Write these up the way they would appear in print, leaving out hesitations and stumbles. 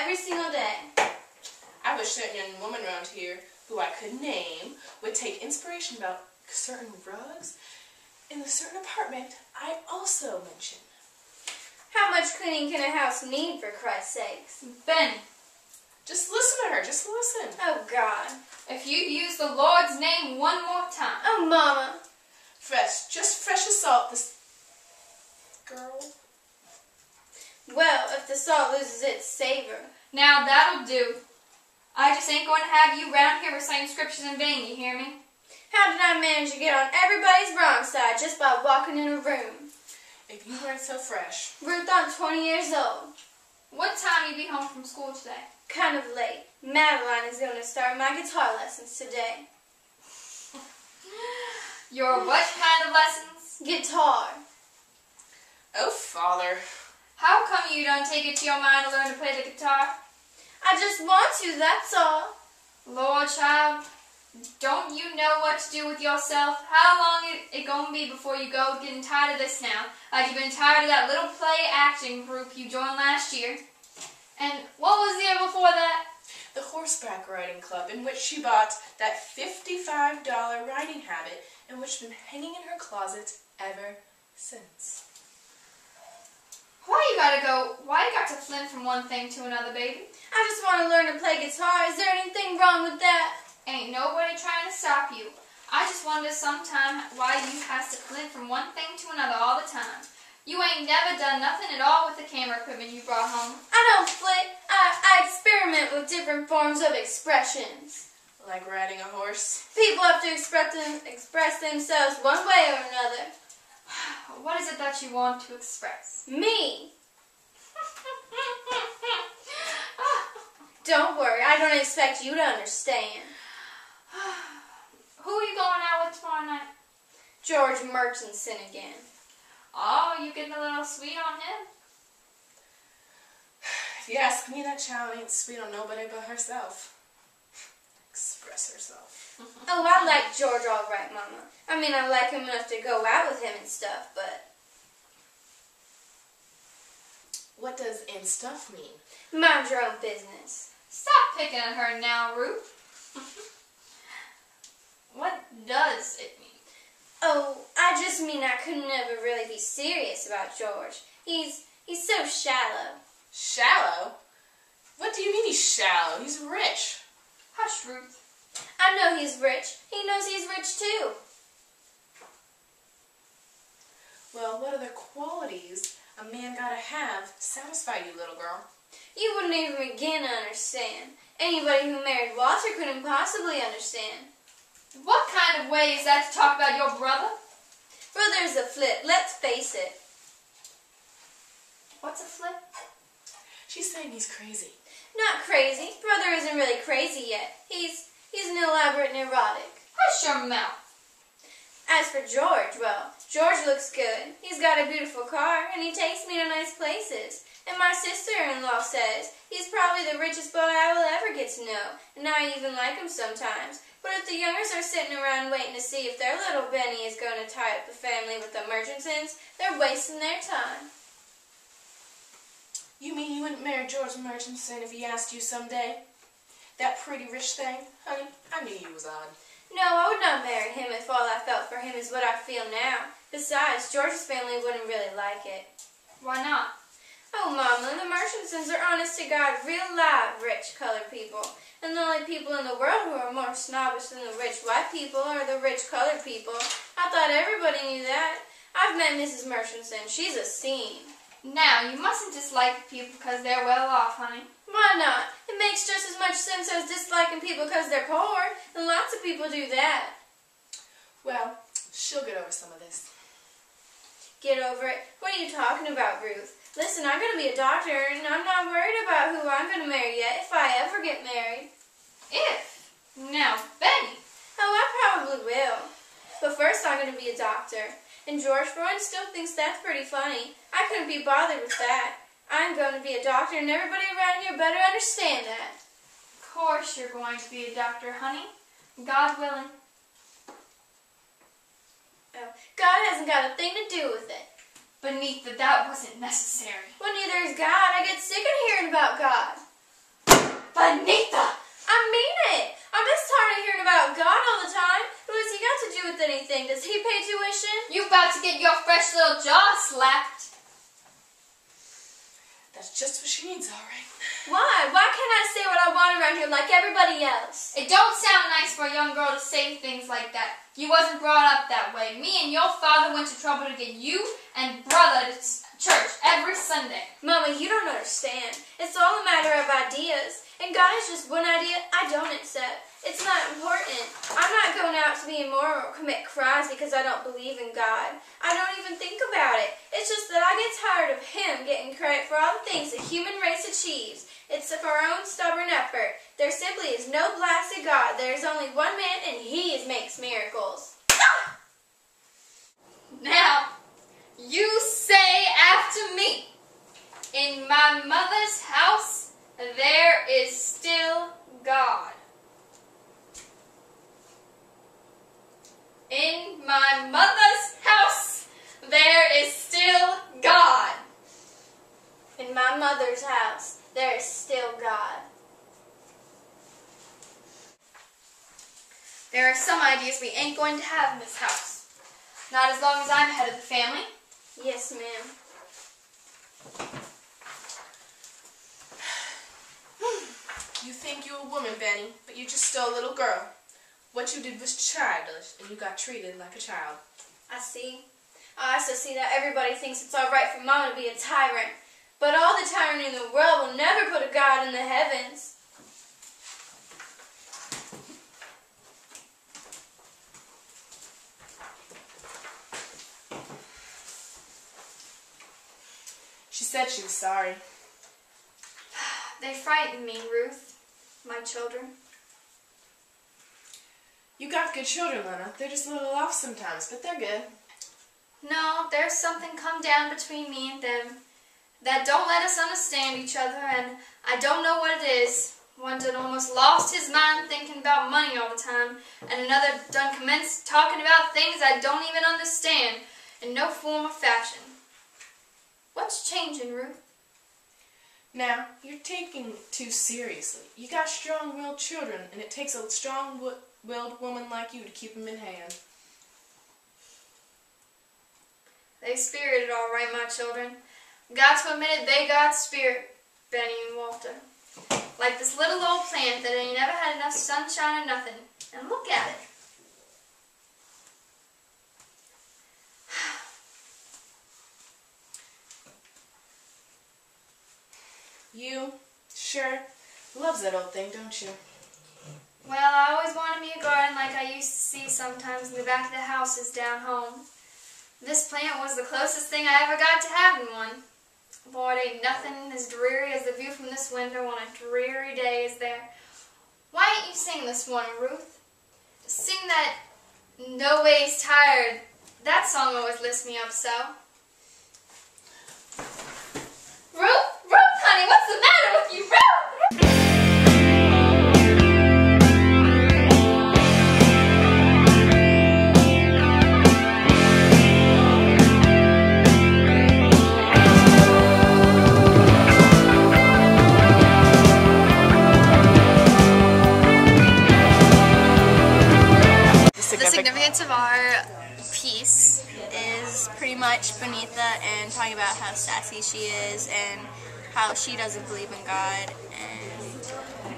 every single day. I wish that young woman around here, who I could name, would take inspiration about certain rugs in the certain apartment I also mentioned. How much cleaning can a house need, for Christ's sakes? Ben, Just listen to her, just listen. Oh, God. if you use the Lord's name one more time. Oh, Mama. Fresh, just fresh as salt, this girl. Well, if the salt loses its savor. Now that'll do. I just ain't going to have you round here reciting scriptures in vain, you hear me? How did I manage to get on everybody's wrong side just by walking in a room? If you weren't so fresh. Ruth, I'm 20 years old. What time you be home from school today? Kind of late. Madeline is going to start my guitar lessons today. Your what kind of lessons? Guitar. Oh, Father. How come you don't take it to your mind to learn to play the guitar? I just want to, that's all. Lord, child, don't you know what to do with yourself? How long it gonna be before you go getting tired of this now? Like you've been tired of that little play acting group you joined last year. And what was the year before that? The horseback riding club, in which she bought that $55 riding habit, and which has been hanging in her closet ever since. Why you got to flint from one thing to another, baby? I just want to learn to play guitar. Is there anything wrong with that? Ain't nobody trying to stop you. I just wonder sometime why you has to flint from one thing to another all the time. You ain't never done nothing at all with the camera equipment you brought home. I don't flit. I experiment with different forms of expressions. Like riding a horse. People have to express themselves one way or another. What is it that you want to express? Me. Don't worry, I don't expect you to understand. Who are you going out with tomorrow night? George Murchison again. Oh, you getting a little sweet on him? If you ask me, that child ain't sweet on nobody but herself. Express herself. Oh, I like George all right, Mama. I mean, I like him enough to go out with him and stuff, but... What does "and stuff" mean? Mind your own business. Stop picking at her now, Ruth. What does it mean? Oh, I just mean I could never really be serious about George. He's so shallow. Shallow? What do you mean he's shallow? He's rich. Hush, Ruth. I know he's rich. He knows he's rich too. Well, what other qualities a man gotta have to satisfy you, little girl? You wouldn't even begin to understand. Anybody who married Walter couldn't possibly understand. What kind of way is that to talk about your brother? Brother's a flit, let's face it. What's a flip? She's saying he's crazy. Not crazy. Brother isn't really crazy yet. He's an elaborate neurotic. Hush your mouth. As for George, well, George looks good. He's got a beautiful car, and he takes me to nice places. And my sister-in-law says he's probably the richest boy I will ever get to know, and I even like him sometimes. But if the youngers are sitting around waiting to see if their little Benny is going to tie up the family with the Murchisons, they're wasting their time. You mean you wouldn't marry George Murchison if he asked you someday? That pretty rich thing? Honey, I knew you was odd. No, I would not marry him if all I felt for him is what I feel now. Besides, George's family wouldn't really like it. Why not? Oh, Mama, the Murchisons are honest-to-God, real live rich colored people. And the only people in the world who are more snobbish than the rich white people are the rich colored people. I thought everybody knew that. I've met Mrs. Murchison. She's a scene. Now, you mustn't dislike people because they're well off, honey. Why not? It makes just as much sense as disliking people because they're poor. And lots of people do that. Well, she'll get over some of this. Get over it? What are you talking about, Ruth? Listen, I'm going to be a doctor, and I'm not worried about who I'm going to marry yet, if I ever get married. If? Now, Benny. Oh, I probably will. But first I'm going to be a doctor. And George Freud still thinks that's pretty funny. I couldn't be bothered with that. I'm going to be a doctor, and everybody around here better understand that. Of course you're going to be a doctor, honey. God willing. Oh, God hasn't got a thing to do with it. Beneath that wasn't necessary. Well, neither is God. I get sick of hearing about God. Benita! I mean it. I'm just tired of hearing about God all the time. What has he got to do with anything? Does he pay tuition? You about to get your fresh little jaw slapped. That's just what she needs, all right. Why? Why can't I say what I want around here like everybody else? It don't sound nice for a young girl to say things like that. You wasn't brought up that way. Me and your father went to trouble to get you and brother to church every Sunday. Mama, you don't understand. It's all a matter of ideas. And God is just one idea I don't accept. It's not important. I'm not going out to be immoral or commit crimes because I don't believe in God. I don't even think about it. It's just that I get tired of him getting credit for all the things the human race achieves. It's for our own stubborn effort. There simply is no blasted God. There is only one man, and he makes miracles. Now, you say after me, in my mother's house, there is still God. In my mother's house, there is still God. In my mother's house, there is still God. There are some ideas we ain't going to have in this house. Not as long as I'm head of the family. Yes, ma'am. You think you're a woman, Benny, but you're just still a little girl. What you did was childish, and you got treated like a child. I see. I also see that everybody thinks it's all right for Mama to be a tyrant. But all the tyranny in the world will never put a God in the heavens. She said she was sorry. They frighten me, Ruth. My children. You got good children, Lena. They're just a little off sometimes, but they're good. No, there's something come down between me and them that don't let us understand each other, and I don't know what it is. One done almost lost his mind thinking about money all the time, and another done commenced talking about things I don't even understand in no form or fashion. What's changing, Ruth? Now, you're taking it too seriously. You got strong-willed children, and it takes a strong-willed woman like you to keep them in hand. They spirited all right, my children. Got to admit it, they got spirit, Benny and Walter. Like this little old plant that ain't never had enough sunshine or nothing. And look at it. You sure loves that old thing, don't you? Well, I always wanted me a garden like I used to see sometimes in the back of the houses down home. This plant was the closest thing I ever got to having one. Boy, it ain't nothing as dreary as the view from this window on a dreary day is there. Why ain't you sing this morning, Ruth? Sing that No Way's Tired. That song always lifts me up so. Ruth, honey, what's the matter with you, Ruth? The significance of our piece is pretty much Benita and talking about how sassy she is and how she doesn't believe in God. And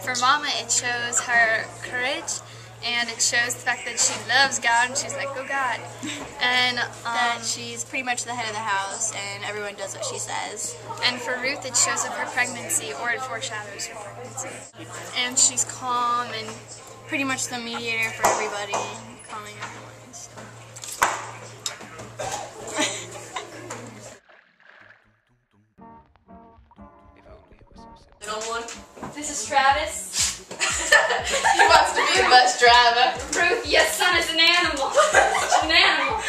for Mama, it shows her courage, and it shows the fact that she loves God and she's like, oh God. And that she's pretty much the head of the house and everyone does what she says. And for Ruth, it shows of her pregnancy, or it foreshadows her pregnancy. And she's calm and pretty much the mediator for everybody, calming everyone. Little one. This is Travis. He wants to be a bus driver. Ruth, your son is an animal. Such an animal.